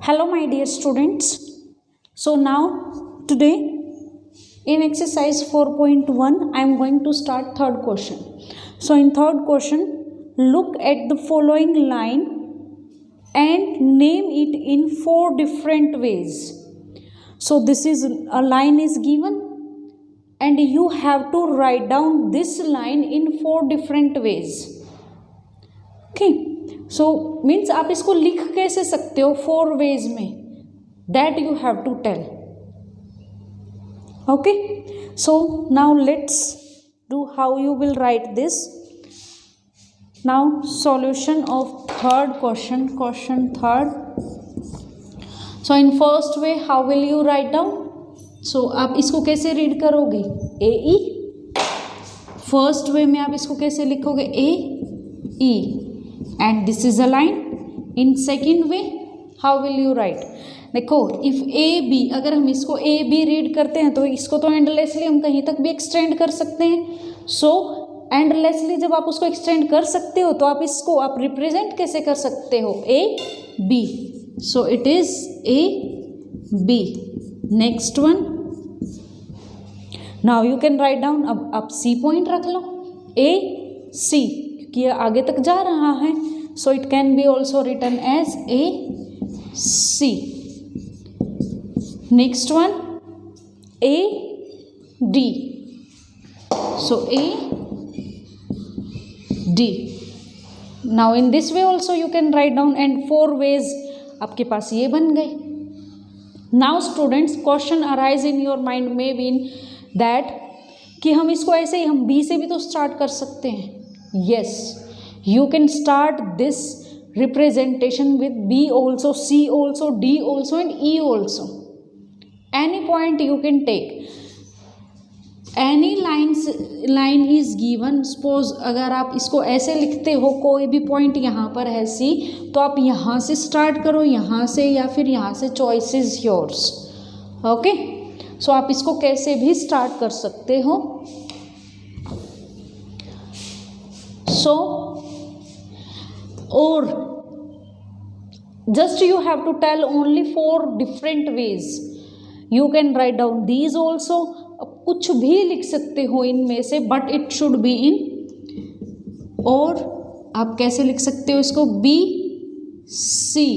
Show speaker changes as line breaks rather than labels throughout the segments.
Hello my dear students. So now today in exercise 4.1 I am going to start third question. So in third question, look at the following line and name it in 4 different ways. So this is a line is given and you have to write down this line in 4 different ways. Okay, so means आप इसको लिख कैसे सकते हो 4 ways में, that you have to tell. Okay, so now let's do how you will write this. Now solution of third question third. So in first way how will you write down? So आप इसको कैसे read करोगे? ए ई. First way में आप इसको कैसे लिखोगे? ए ई. And this is a line. In second way how will you write? देखो if ए बी, अगर हम इसको ए बी रीड करते हैं तो इसको तो एंडलेसली हम कहीं तक भी एक्सटेंड कर सकते हैं. सो एंडलेसली जब आप उसको एक्सटेंड कर सकते हो तो आप इसको आप रिप्रेजेंट कैसे कर सकते हो? A B. So it is A B. Next one, now you can write down. अब आप सी पॉइंट रख लो, ए सी, क्योंकि ये आगे तक जा रहा है. So it can be also written as A C. Next one A D. So A D. Now in this way also you can write down and 4 ways आपके पास ये बन गए. Now students, question arise in your mind may be in that कि हम इसको ऐसे ही हम बी से भी तो स्टार्ट कर सकते हैं. yes, you can start this representation with B also, C also, D also and E also. Any point you can take. Any line is given. Suppose अगर आप इसको ऐसे लिखते हो, कोई भी पॉइंट यहाँ पर है C, तो आप यहाँ से स्टार्ट करो, यहाँ से या फिर यहाँ से. Choice is yours. ओके, सो आप इसको कैसे भी स्टार्ट कर सकते हो. So or just you have to tell only 4 different ways. You can write down these also. कुछ भी लिख सकते हो इनमें से, but it should be in. और आप कैसे लिख सकते हो इसको? B C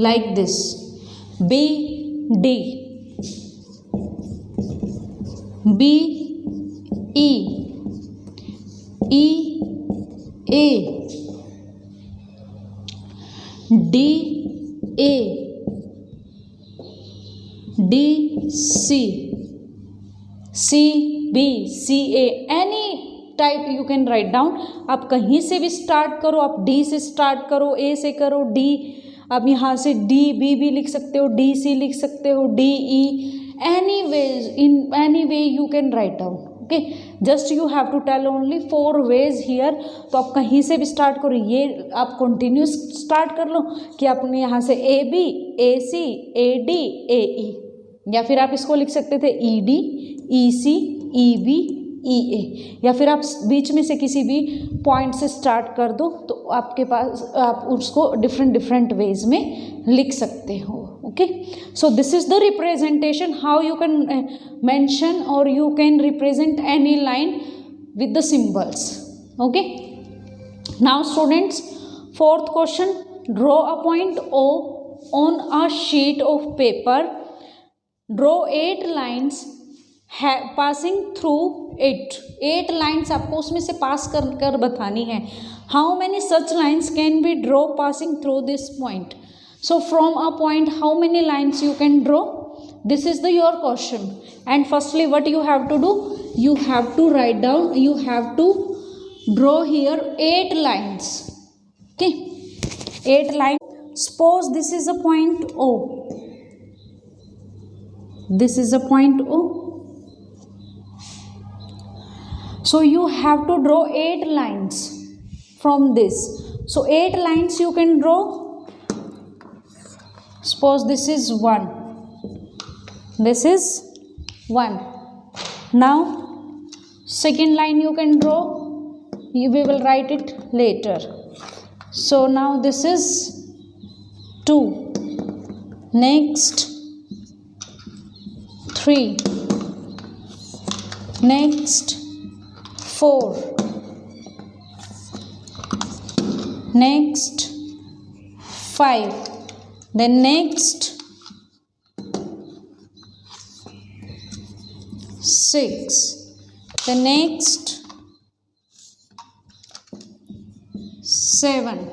like this. B D. B E. E A. D A. D C. C B. C A. Any type you can write down. आप कहीं से भी स्टार्ट करो. आप D से स्टार्ट करो, A से करो, D. आप यहाँ से D B भी लिख सकते हो, D C लिख सकते हो, D E. Any ways, in any way you can write down. Okay, just you have to tell only 4 ways here. तो आप कहीं से भी स्टार्ट करो. ये आप कंटिन्यूस स्टार्ट कर लो कि आपने यहाँ से A B, A C, A D, ए ई, या फिर आप इसको लिख सकते थे ई डी, ई सी, ई बी, ई ए, या फिर आप बीच में से किसी भी पॉइंट से स्टार्ट कर दो. तो आपके पास आप उसको डिफरेंट वेज में लिख सकते हो. Okay, so this is the representation how you can mention or you can represent any line with the symbols. Okay, now students, fourth question, draw a point O on a sheet of paper. Draw 8 lines passing through it. 8 lines आपको उसमें से पास कर बतानी है. How many such lines can be draw passing through this point? So from a point how many lines you can draw? This is your question. And firstly what you have to do? You have to write down, you have to draw here 8 lines. Okay, 8 lines. Suppose this is a point O. This is a point O. So you have to draw 8 lines from this. So 8 lines you can draw. Suppose this is 1. This is 1. Now second line you can draw. We will write it later. So now this is 2. next 3, next 4, next 5, then next 6, the next 7,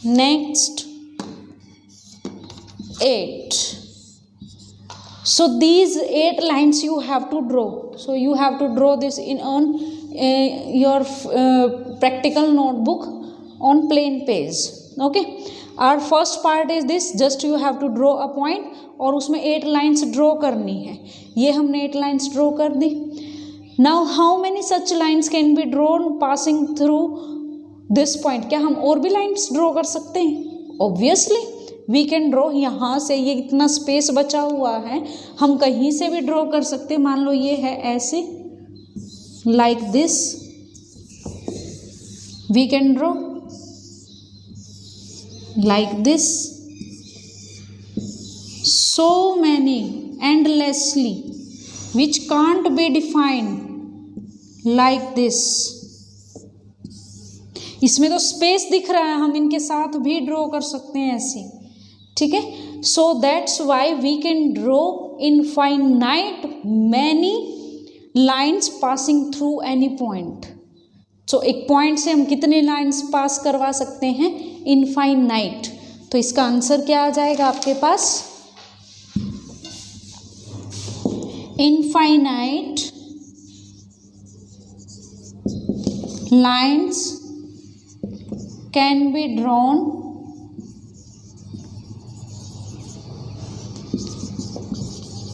next 8. So these 8 lines you have to draw. So you have to draw this in on your practical notebook on plain page. Okay, our first part is this, just you have to draw a point और उसमें 8 lines draw करनी है. ये हमने 8 lines draw कर दी. Now how many such lines can be drawn passing through this point? क्या हम और भी lines draw कर सकते हैं? Obviously we can draw. यहाँ से ये इतना स्पेस बचा हुआ है, हम कहीं से भी ड्रॉ कर सकते हैं. मान लो ये है ऐसे, like this we can draw, like this, so many endlessly which can't be defined like this. इसमें तो स्पेस दिख रहा है, हम इनके साथ भी ड्रॉ कर सकते हैं ऐसे. ठीक है, so that's why we can draw infinite many lines passing through any point. So एक पॉइंट से हम कितने लाइन्स पास करवा सकते हैं? इनफाइनाइट. तो इसका आंसर क्या आ जाएगा आपके पास? Infinite lines can be drawn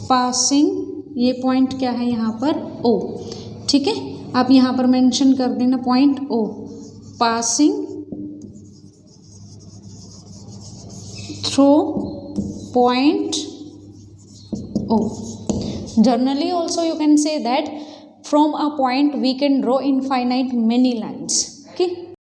passing, ये पॉइंट क्या है यहाँ पर? ओ. ठीक है, आप यहाँ पर मेंशन कर देना point O. Passing through point O. Generally also you can say that from a point we can draw infinite many lines.